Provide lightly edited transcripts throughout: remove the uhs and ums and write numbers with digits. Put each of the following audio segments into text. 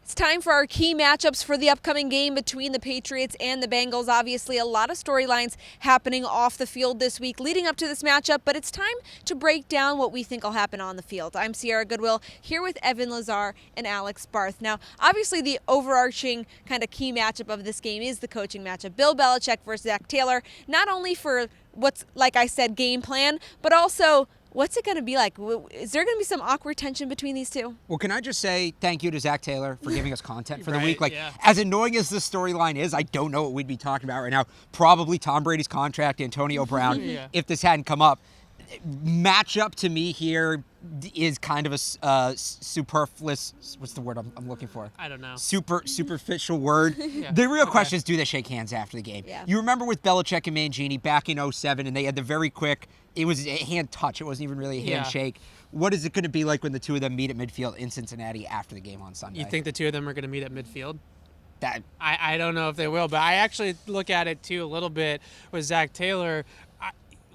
It's time for our key matchups for the upcoming game between the Patriots and the Bengals. Obviously, a lot of storylines happening off the field this week leading up to this matchup, but it's time to break down what we think will happen on the field. I'm Sierra Goodwill here with Evan Lazar and Alex Barth. Now, obviously, the overarching kind of key matchup of this game is the coaching matchup. Bill Belichick versus Zach Taylor, not only for what's, like I said, game plan, but also what's it going to be like? Is there going to be some awkward tension between these two? Well, can I just say thank you to Zach Taylor for giving us content for the week? Yeah. As annoying as this storyline is, I don't know what we'd be talking about right now. Probably Tom Brady's contract, Antonio Brown, if this hadn't come up. Matchup to me here is kind of a superfluous, what's the word I'm looking for? I don't know. Superficial word. Yeah. The real question is, do they shake hands after the game? Yeah. You remember with Belichick and Mangini back in 2007, and they had the very quick, it was a hand touch. It wasn't even really a handshake. What is it going to be like when the two of them meet at midfield in Cincinnati after the game on Sunday? You think the two of them are going to meet at midfield? That I don't know if they will, but I actually look at it too a little bit with Zach Taylor.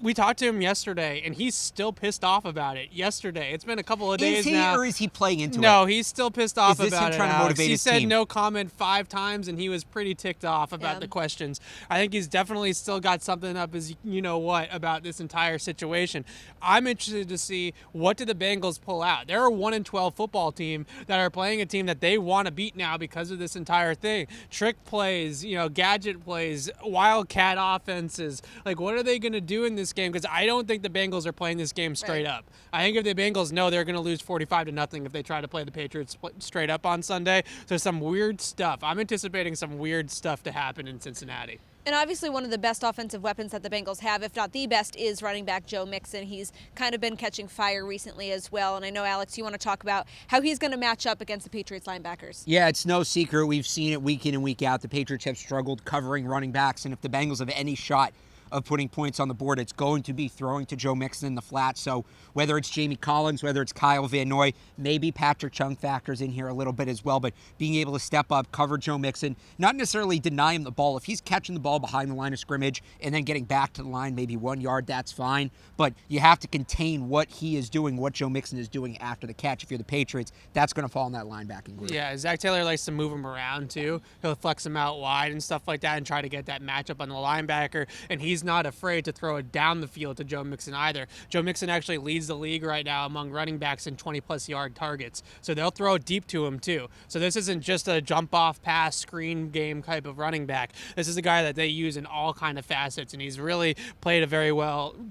We talked to him yesterday, and he's still pissed off about it. Yesterday, it's been a couple of days now. Is he, or is he playing into it? No, he's still pissed off Is this about him trying to Alex. motivate He his said team? no comment 5 times, and he was pretty ticked off about the questions. I think he's definitely still got something up his you-know-what about this entire situation. I'm interested to see what do the Bengals pull out. They're a 1-12 football team that are playing a team that they want to beat now because of this entire thing. Trick plays, gadget plays, wildcat offenses. Like, what are they going to do in this game? Because I don't think the Bengals are playing this game straight up. I think if the Bengals know they're going to lose 45-0 if they try to play the Patriots straight up on Sunday. So some weird stuff. I'm anticipating some weird stuff to happen in Cincinnati. And obviously one of the best offensive weapons that the Bengals have, if not the best, is running back Joe Mixon. He's kind of been catching fire recently as well. And I know, Alex, you want to talk about how he's going to match up against the Patriots linebackers. Yeah, it's no secret. We've seen it week in and week out. The Patriots have struggled covering running backs, and if the Bengals have any shot of putting points on the board, it's going to be throwing to Joe Mixon in the flat. So whether it's Jamie Collins, whether it's Kyle Van Noy, maybe Patrick Chung factors in here a little bit as well, but being able to step up, cover Joe Mixon, not necessarily deny him the ball. If he's catching the ball behind the line of scrimmage and then getting back to the line, maybe 1 yard, that's fine. But you have to contain what he is doing, what Joe Mixon is doing after the catch. If you're the Patriots, that's going to fall in that linebacking group. Yeah, Zach Taylor likes to move him around too. He'll flex him out wide and stuff like that and try to get that matchup on the linebacker. And he's not afraid to throw it down the field to Joe Mixon either. Joe Mixon actually leads the league right now among running backs in 20-plus yard targets. So they'll throw it deep to him too. So this isn't just a jump-off pass screen game type of running back. This is a guy that they use in all kind of facets, and he's really played a very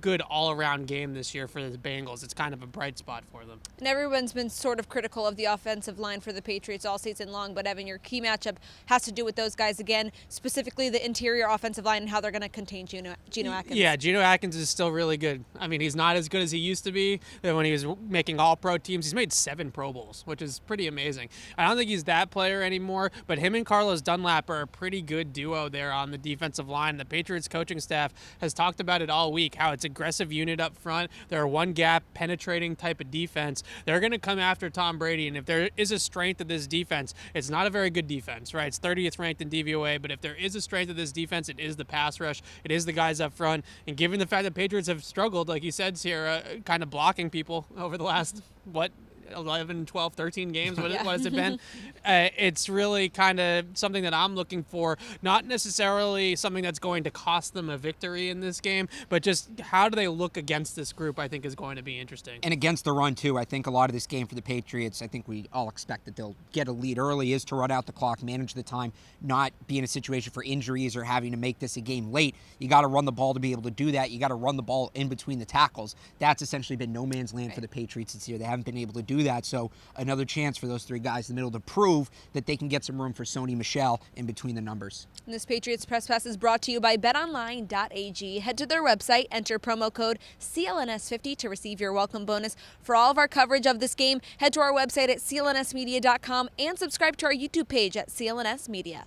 good all-around game this year for the Bengals. It's kind of a bright spot for them. And everyone's been sort of critical of the offensive line for the Patriots all season long, but Evan, your key matchup has to do with those guys again, specifically the interior offensive line and how they're going to contain Geno Atkins. Yeah, Geno Atkins is still really good. I mean, he's not as good as he used to be when he was making all-pro teams. He's made 7 Pro Bowls, which is pretty amazing. I don't think he's that player anymore, but him and Carlos Dunlap are a pretty good duo there on the defensive line. The Patriots coaching staff has talked about it all week, how it's aggressive unit up front. They're a one-gap penetrating type of defense. They're going to come after Tom Brady, and if there is a strength of this defense, it's not a very good defense, right? It's 30th ranked in DVOA, but if there is a strength of this defense, it is the pass rush. It is the guys up front. And given the fact that Patriots have struggled, like you said, Sierra, kind of blocking people over the last, 11, 12, 13 games, what has it been? It's really kind of something that I'm looking for, not necessarily something that's going to cost them a victory in this game, but just how do they look against this group, I think is going to be interesting. And against the run, too. I think a lot of this game for the Patriots, I think we all expect that they'll get a lead early, is to run out the clock, manage the time, not be in a situation for injuries or having to make this a game late. You got to run the ball to be able to do that. You got to run the ball in between the tackles. That's essentially been no man's land for the Patriots this year. They haven't been able to do that. So another chance for those 3 guys in the middle to prove that they can get some room for Sony Michel in between the numbers. And this Patriots Press Pass is brought to you by betonline.ag. Head to their website, enter promo code CLNS50 to receive your welcome bonus. For all of our coverage of this game, head to our website at clnsmedia.com and subscribe to our YouTube page at CLNS Media.